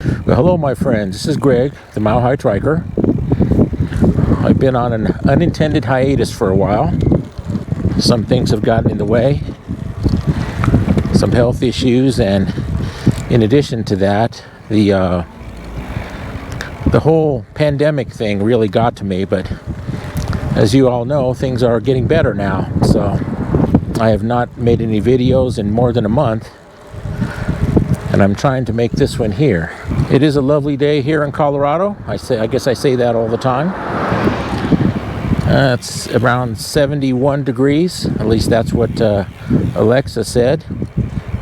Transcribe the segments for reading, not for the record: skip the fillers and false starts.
Well, hello my friends, this is Greg, the Mile High Triker. I've been on an unintended hiatus for a while. Some things have gotten in the way, some health issues, and in addition to that, the whole pandemic thing really got to me. But as you all know, things are getting better now, so I have not made any videos in more than a month. And I'm trying to make this one here. It is a lovely day here in Colorado. I guess I say that all the time. It's around 71 degrees. At least that's what Alexa said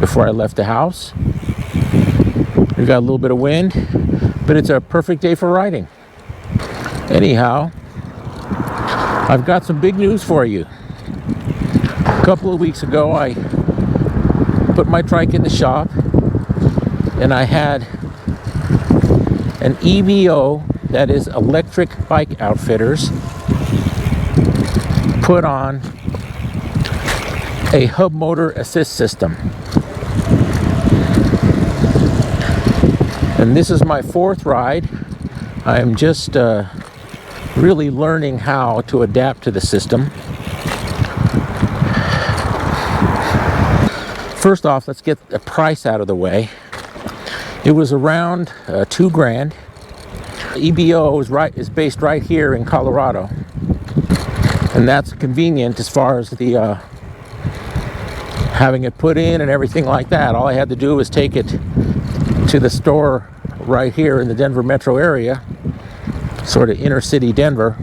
before I left the house. We've got a little bit of wind, but it's a perfect day for riding. Anyhow, I've got some big news for you. A couple of weeks ago, I put my trike in the shop, and I had an EBO, that is Electric Bike Outfitters, put on a hub motor assist system. And this is my fourth ride. I am just really learning how to adapt to the system. First off, let's get the price out of the way. It was around $2,000. EBO is based right here in Colorado, and that's convenient as far as the having it put in and everything like that. All I had to do was take it to the store right here in the Denver metro area, sort of inner city Denver,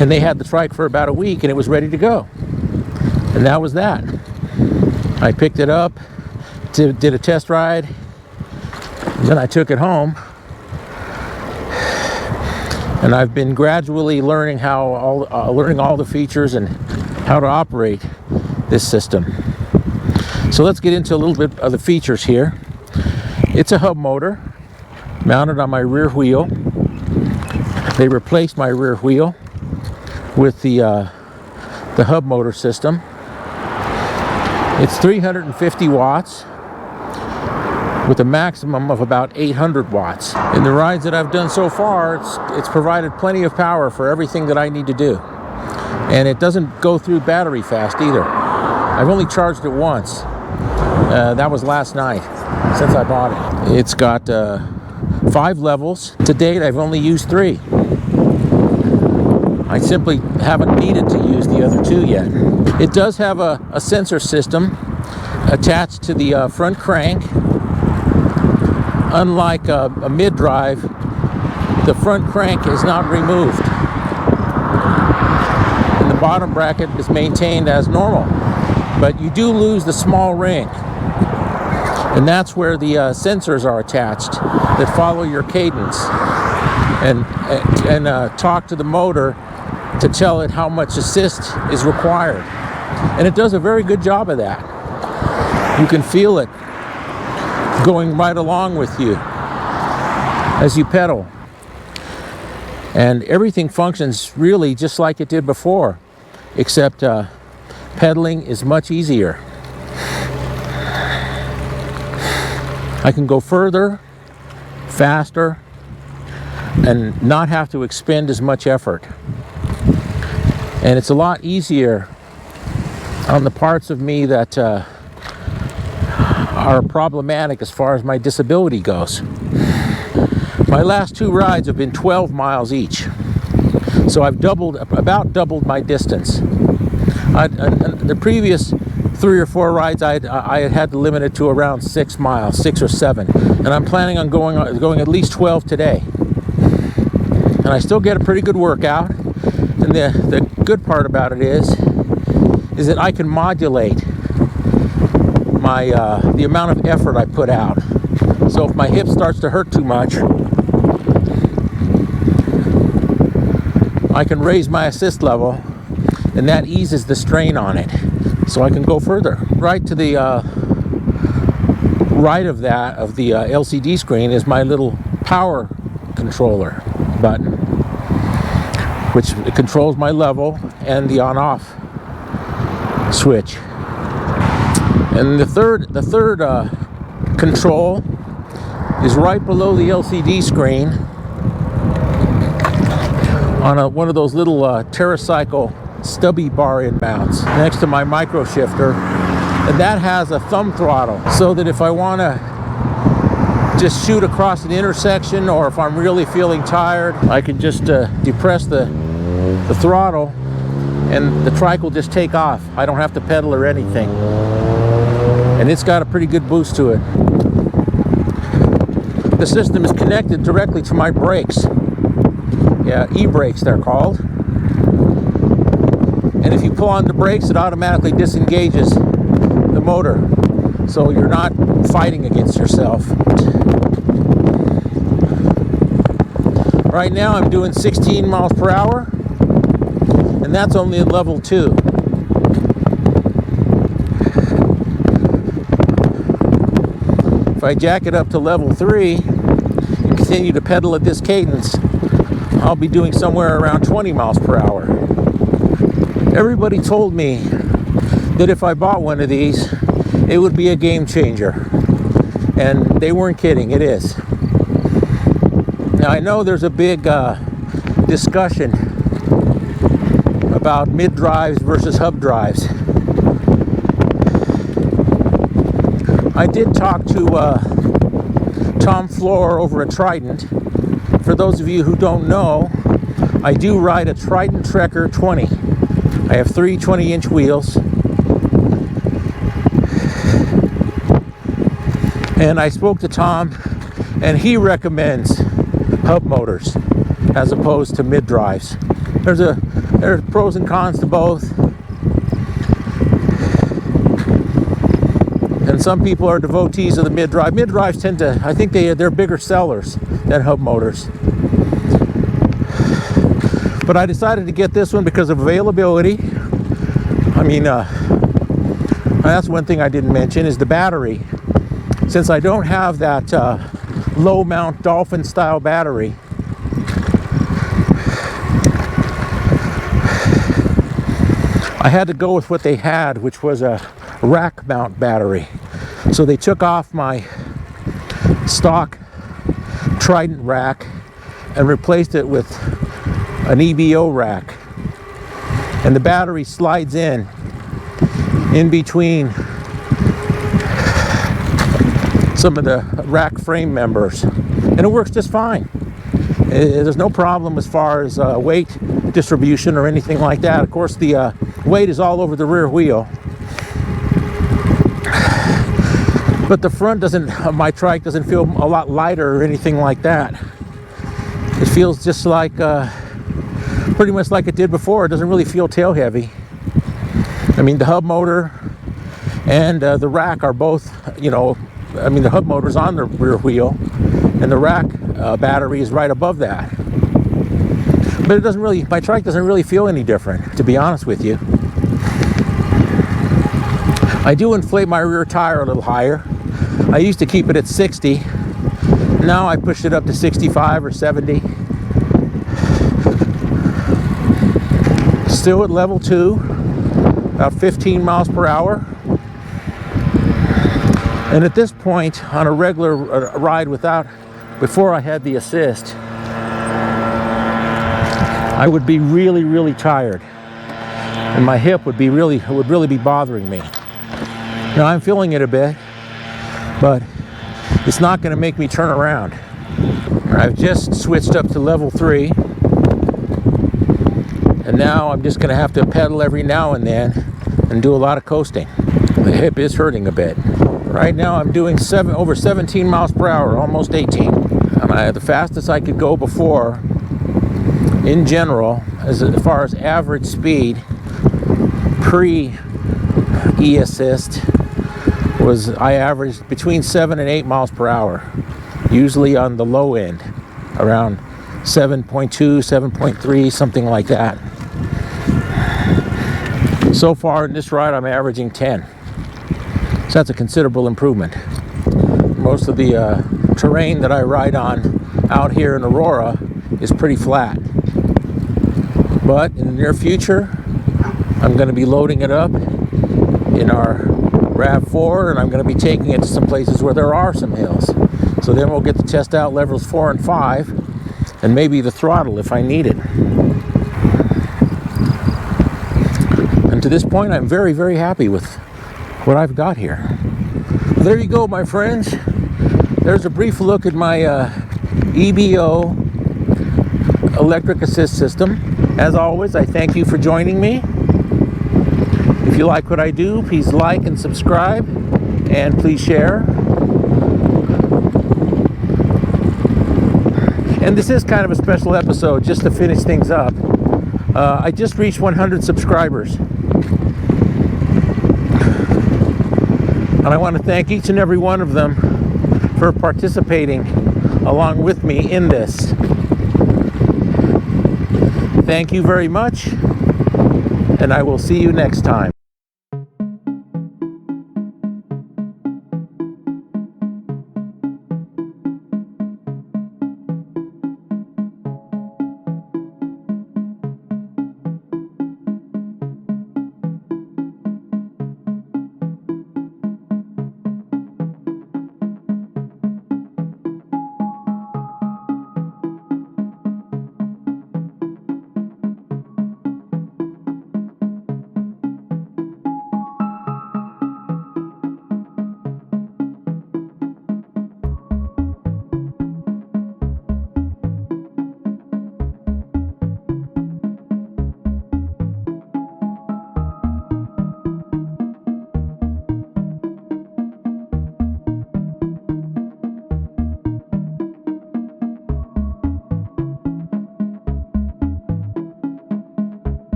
and they had the trike for about a week and it was ready to go. And that was that. I picked it up, did a test ride, then I took it home, and I've been gradually learning learning all the features and how to operate this system. So let's get into a little bit of the features here. It's a hub motor mounted on my rear wheel. They replaced my rear wheel with the hub motor system. It's 350 watts with a maximum of about 800 watts. In the rides that I've done so far, it's provided plenty of power for everything that I need to do. And it doesn't go through battery fast either. I've only charged it once. That was last night since I bought it. It's got 5 levels. To date, I've only used 3. I simply haven't needed to use the other 2 yet. It does have a sensor system attached to the front crank. Unlike a mid-drive, the front crank is not removed, and the bottom bracket is maintained as normal, but you do lose the small ring, and that's where the sensors are attached that follow your cadence and talk to the motor to tell it how much assist is required. And it does a very good job of that. You can feel it going right along with you as you pedal. And everything functions really just like it did before, except pedaling is much easier. I can go further, faster, and not have to expend as much effort. And it's a lot easier on the parts of me that are problematic as far as my disability goes. My last 2 rides have been 12 miles each, so I've about doubled my distance. The previous 3 or 4 rides I had to limit it to around 6 miles, 6 or 7, and I'm planning on going at least 12 today. And I still get a pretty good workout. And the good part about it is that I can modulate the amount of effort I put out. So if my hip starts to hurt too much, I can raise my assist level, and that eases the strain on it, so I can go further. Right to the right of the LCD screen is my little power controller button, which controls my level and the on-off switch. And the third control is right below the LCD screen on one of those little TerraCycle stubby bar end mounts next to my micro shifter, and that has a thumb throttle, so that if I want to just shoot across an intersection, or if I'm really feeling tired, I can just depress the throttle and the trike will just take off. I don't have to pedal or anything, and it's got a pretty good boost to it. The system is connected directly to my brakes. Yeah, e-brakes they're called. And if you pull on the brakes, it automatically disengages the motor, so you're not fighting against yourself. Right now I'm doing 16 miles per hour, and that's only at level 2. If I jack it up to level 3 and continue to pedal at this cadence, I'll be doing somewhere around 20 miles per hour. Everybody told me that if I bought one of these, it would be a game changer. And they weren't kidding, it is. Now I know there's a big discussion about mid drives versus hub drives. I did talk to Tom Floor over at Trident. For those of you who don't know, I do ride a Trident Trekker 20. I have 3 20-inch wheels. And I spoke to Tom, and he recommends hub motors as opposed to mid drives. There's pros and cons to both. And some people are devotees of the mid drive. Mid drives tend to, I think they're bigger sellers than hub motors. But I decided to get this one because of availability. I mean, that's one thing I didn't mention is the battery. Since I don't have that low mount Dolphin style battery, I had to go with what they had, which was a rack mount battery. So they took off my stock Trident rack and replaced it with an EBO rack, and the battery slides in between some of the rack frame members, and it works just fine. There's no problem as far as weight distribution or anything like that. Of course, the weight is all over the rear wheel, but the front my trike doesn't feel a lot lighter or anything like that. It feels just like pretty much like it did before. It doesn't really feel tail heavy. I mean, the hub motor and the rack are both, you know, I mean, the hub motor's on the rear wheel and the rack battery is right above that. But it doesn't really, my trike doesn't really feel any different, to be honest with you. I do inflate my rear tire a little higher. I used to keep it at 60. Now I push it up to 65 or 70. Still at level 2, about 15 miles per hour. And at this point, on a regular ride before I had the assist, I would be really, really tired, and my hip would really be bothering me. Now I'm feeling it a bit, but it's not going to make me turn around. I've just switched up to level 3, and now I'm just going to have to pedal every now and then and do a lot of coasting. The hip is hurting a bit. Right now I'm doing over 17 miles per hour, almost 18. And the fastest I could go before, in general, as far as average speed, pre-e-assist, was I averaged between 7 and 8 miles per hour, usually on the low end, around 7.2, 7.3, something like that. So far in this ride, I'm averaging 10. So that's a considerable improvement. Most of the terrain that I ride on out here in Aurora is pretty flat. But in the near future, I'm going to be loading it up in our RAV4, and I'm going to be taking it to some places where there are some hills. So then we'll get to test out levels 4 and 5, and maybe the throttle if I need it. And to this point, I'm very, very happy with what I've got here. There you go, my friends. There's a brief look at my EBO electric assist system. As always, I thank you for joining me. If you like what I do, please like and subscribe, and please share. And this is kind of a special episode just to finish things up. I just reached 100 subscribers. And I want to thank each and every one of them for participating along with me in this. Thank you very much, and I will see you next time.